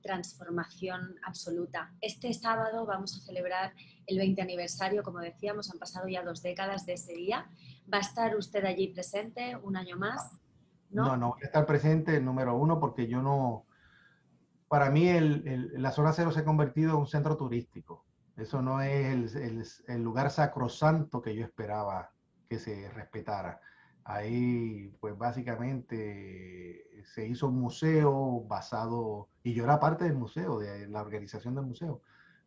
transformación absoluta. Este sábado vamos a celebrar el 20 aniversario, como decíamos, han pasado ya 2 décadas de ese día. ¿Va a estar usted allí presente un año más? No, no voy a estar presente, número uno, porque yo no, para mí la zona cero se ha convertido en un centro turístico. Eso no es el lugar sacrosanto que yo esperaba que se respetara. Ahí, pues básicamente se hizo un museo basado, y yo era parte del museo, de la organización del museo,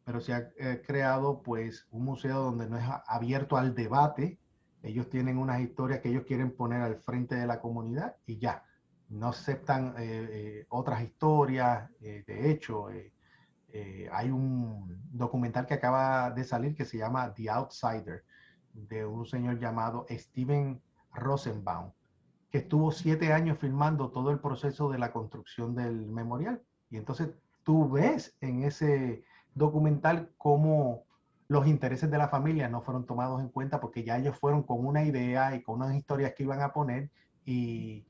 pero se ha creado pues un museo donde no es abierto al debate. Ellos tienen unas historias que ellos quieren poner al frente de la comunidad y ya no aceptan otras historias. De hecho, hay un documental que acaba de salir que se llama The Outsider, de un señor llamado Steven Rosenbaum, que estuvo 7 años filmando todo el proceso de la construcción del memorial. Y entonces tú ves en ese documental cómo los intereses de la familia no fueron tomados en cuenta porque ya ellos fueron con una idea y con unas historias que iban a poner y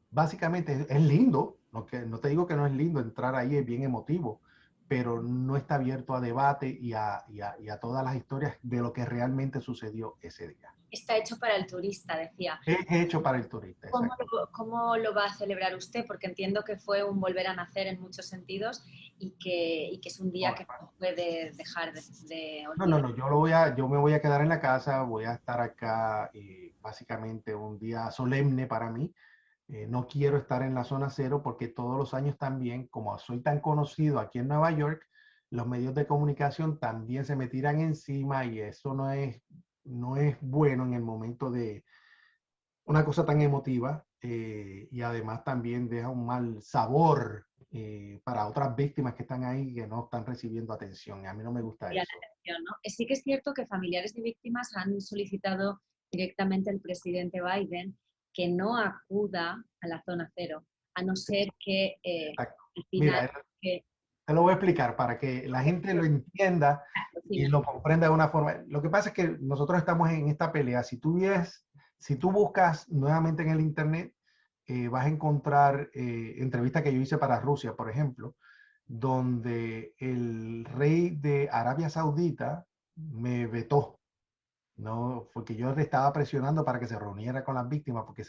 básicamente es lindo, no te digo que no es lindo entrar ahí, es bien emotivo, pero no está abierto a debate y a todas las historias de lo que realmente sucedió ese día. Está hecho para el turista, decía. Es hecho para el turista. ¿Cómo lo va a celebrar usted? Porque entiendo que fue un volver a nacer en muchos sentidos y que es un día que no puede dejar de olvidar. No, yo me voy a quedar en la casa, voy a estar acá básicamente un día solemne para mí. No quiero estar en la zona cero porque todos los años también, como soy tan conocido aquí en Nueva York, los medios de comunicación también se me tiran encima y eso no es bueno en el momento de una cosa tan emotiva. y además también deja un mal sabor para otras víctimas que están ahí que no están recibiendo atención. Y a mí no me gusta Y a la eso. atención, ¿no? Sí que es cierto que familiares de víctimas han solicitado directamente al presidente Biden que no acuda a la zona cero, a no ser que Exacto. al final... Mira, Que, te lo voy a explicar para que la gente lo entienda y lo comprenda de una forma. Lo que pasa es que nosotros estamos en esta pelea. Si tú buscas nuevamente en el internet, vas a encontrar entrevistas que yo hice para Rusia, por ejemplo, donde el rey de Arabia Saudita me vetó. No, porque yo le estaba presionando para que se reuniera con las víctimas, porque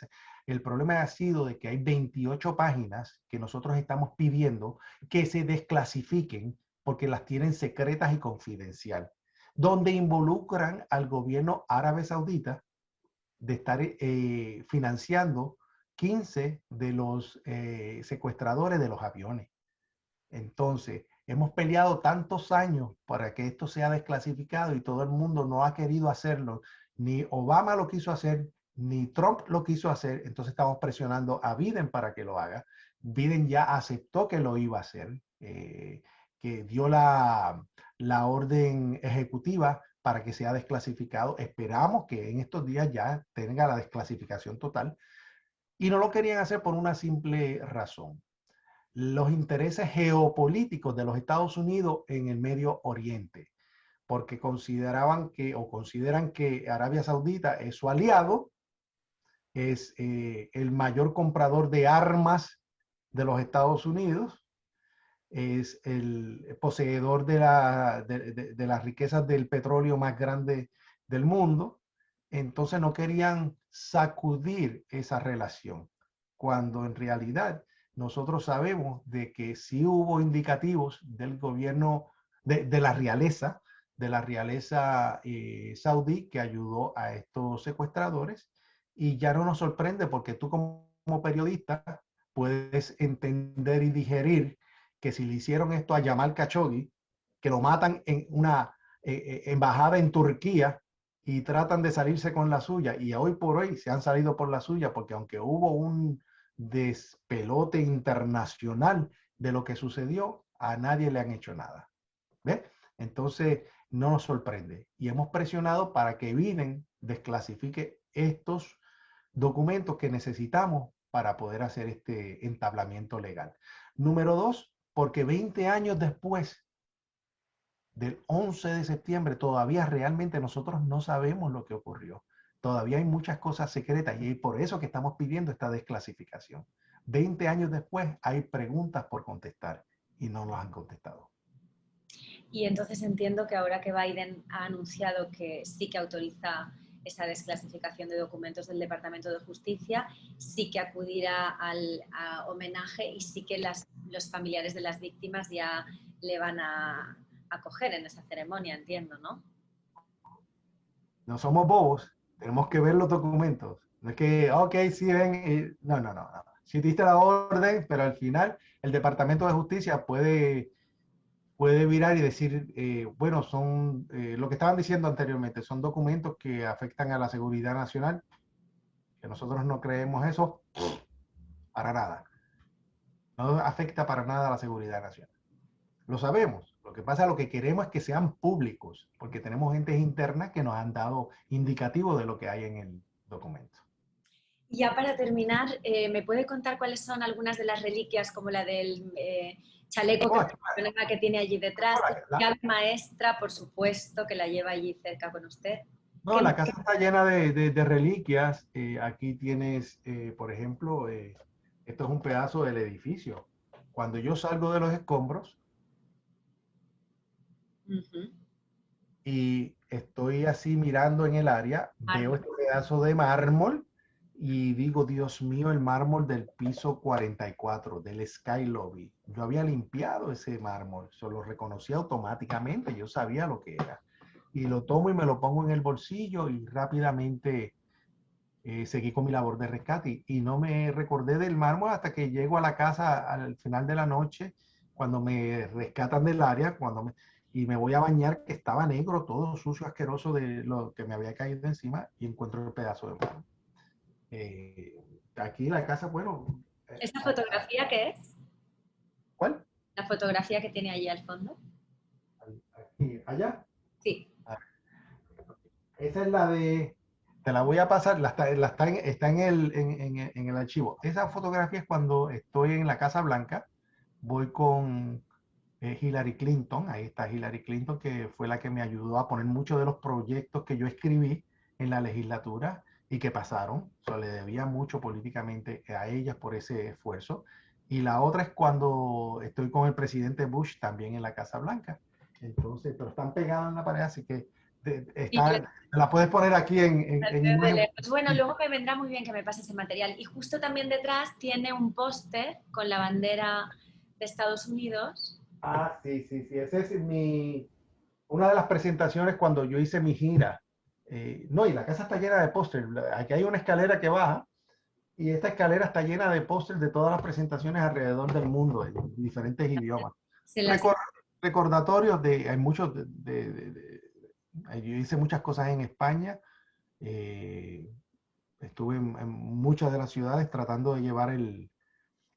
el problema ha sido de que hay 28 páginas que nosotros estamos pidiendo que se desclasifiquen porque las tienen secretas y confidencial, donde involucran al gobierno árabe saudita de estar financiando 15 de los secuestradores de los aviones. Entonces, hemos peleado tantos años para que esto sea desclasificado y todo el mundo no ha querido hacerlo. Ni Obama lo quiso hacer, ni Trump lo quiso hacer. Entonces estamos presionando a Biden para que lo haga. Biden ya aceptó que lo iba a hacer, que dio la orden ejecutiva para que sea desclasificado. Esperamos que en estos días ya tenga la desclasificación total. Y no lo querían hacer por una simple razón: los intereses geopolíticos de los Estados Unidos en el Medio Oriente, porque consideraban que, o consideran que Arabia Saudita es su aliado, es el mayor comprador de armas de los Estados Unidos, es el poseedor de las riquezas del petróleo más grande del mundo. Entonces no querían sacudir esa relación, cuando en realidad nosotros sabemos de que sí hubo indicativos del gobierno, de la realeza saudí, que ayudó a estos secuestradores. Y ya no nos sorprende porque tú como periodista puedes entender y digerir que si le hicieron esto a Jamal Khashoggi, que lo matan en una embajada en Turquía y tratan de salirse con la suya, y hoy por hoy se han salido por la suya, porque aunque hubo un despelote internacional de lo que sucedió, a nadie le han hecho nada. ¿Ves? Entonces no nos sorprende. Y hemos presionado para que Biden desclasifique estos documentos que necesitamos para poder hacer este entablamiento legal. Número dos, porque 20 años después del 11 de septiembre todavía realmente nosotros no sabemos lo que ocurrió. Todavía hay muchas cosas secretas y es por eso que estamos pidiendo esta desclasificación. 20 años después hay preguntas por contestar y no nos han contestado. Y entonces entiendo que ahora que Biden ha anunciado que sí que autoriza esa desclasificación de documentos del Departamento de Justicia, sí que acudirá al homenaje y sí que los familiares de las víctimas ya le van a acoger en esa ceremonia, entiendo, ¿no? No somos bobos, tenemos que ver los documentos. No es que, ok, sí ven, no, no, no, no. Si diste la orden, pero al final el Departamento de Justicia puede virar y decir, bueno, son lo que estaban diciendo anteriormente, son documentos que afectan a la seguridad nacional, que nosotros no creemos eso para nada. No afecta para nada a la seguridad nacional. Lo sabemos. Lo que pasa, lo que queremos es que sean públicos, porque tenemos gentes internas que nos han dado indicativos de lo que hay en el documento. Y ya para terminar, ¿me puede contar cuáles son algunas de las reliquias, como la del chaleco que tiene allí detrás? La llave maestra, por supuesto, que la lleva allí cerca con usted. No, la casa está llena de reliquias. Aquí tienes, por ejemplo, esto es un pedazo del edificio. Cuando yo salgo de los escombros y estoy así mirando en el área, veo este pedazo de mármol y digo, Dios mío, el mármol del piso 44, del Sky Lobby. Yo había limpiado ese mármol, lo reconocí automáticamente, yo sabía lo que era. Y lo tomo y me lo pongo en el bolsillo y rápidamente seguí con mi labor de rescate. Y no me recordé del mármol hasta que llego a la casa al final de la noche, cuando me rescatan del área, y me voy a bañar, que estaba negro, todo sucio, asqueroso de lo que me había caído encima, y encuentro el pedazo de mármol. aquí la casa, bueno. ¿Esa fotografía qué es? ¿Cuál? ¿La fotografía que tiene allí al fondo? Aquí, allá. Sí. Esa es la de, te la voy a pasar, está en el archivo. Esa fotografía es cuando estoy en la Casa Blanca, voy con Hillary Clinton, ahí está Hillary Clinton, que fue la que me ayudó a poner muchos de los proyectos que yo escribí en la legislatura y que pasaron. O sea, le debía mucho políticamente a ellas por ese esfuerzo. Y la otra es cuando estoy con el presidente Bush también en la Casa Blanca. Entonces, pero están pegados en la pared, así que Y yo la puedes poner aquí en desde imagen. lejos. Bueno, luego me vendrá muy bien que me pase ese material. Y justo también detrás tiene un póster con la bandera de Estados Unidos. Ah, sí, sí, sí. Esa es una de las presentaciones cuando yo hice mi gira. No, y la casa está llena de pósters. Aquí hay una escalera que baja y esta escalera está llena de pósters de todas las presentaciones alrededor del mundo, en diferentes idiomas. Se las... Recordatorios hay muchos, yo hice muchas cosas en España. Estuve en muchas de las ciudades tratando de llevar el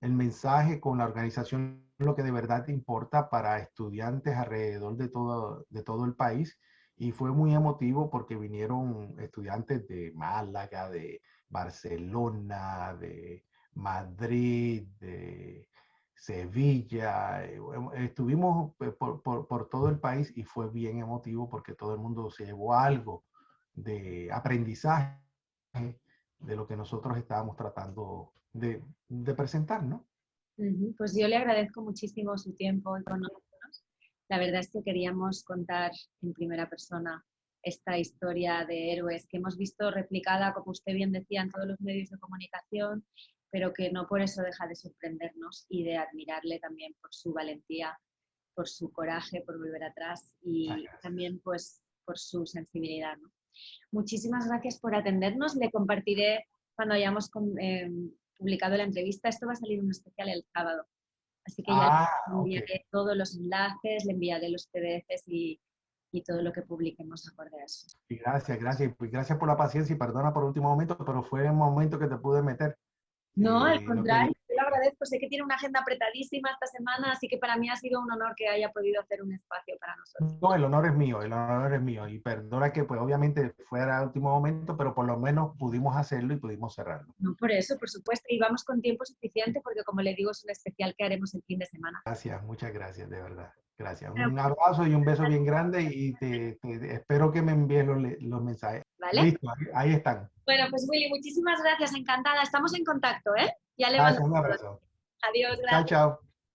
mensaje con la organización, lo que de verdad te importa para estudiantes alrededor de todo el país. Y fue muy emotivo porque vinieron estudiantes de Málaga, de Barcelona, de Madrid, de Sevilla. Estuvimos por todo el país y fue bien emotivo porque todo el mundo se llevó algo de aprendizaje de lo que nosotros estábamos tratando de presentar, ¿no? Pues yo le agradezco muchísimo su tiempo y conocernos. La verdad es que queríamos contar en primera persona esta historia de héroes que hemos visto replicada, como usted bien decía, en todos los medios de comunicación, pero que no por eso deja de sorprendernos y de admirarle también por su valentía, por su coraje, por volver atrás y también pues por su sensibilidad, ¿no? Muchísimas gracias por atendernos. Le compartiré cuando hayamos publicado la entrevista. Esto va a salir un especial el sábado. Así que ya le enviaré todos los enlaces, le enviaré los PDFs y todo lo que publiquemos acorde a eso. Y gracias, gracias. Pues gracias por la paciencia y perdona por último momento, pero fue el momento que te pude meter. No, al contrario, yo lo agradezco. Sé que tiene una agenda apretadísima esta semana, así que para mí ha sido un honor que haya podido hacer un espacio para nosotros. No, el honor es mío, el honor es mío. Y perdona que pues obviamente fuera el último momento, pero por lo menos pudimos hacerlo y pudimos cerrarlo. No, por eso, por supuesto. Y vamos con tiempo suficiente porque, como le digo, es un especial que haremos el fin de semana. Gracias, muchas gracias, de verdad. Gracias. Un abrazo y un beso bien grande y espero que me envíes los mensajes. ¿Vale? Listo, ahí están. Bueno, pues Willy, muchísimas gracias, encantada. Estamos en contacto, ¿eh? Ya le Gracias, mando un abrazo. Adiós, Chao, gracias. chao.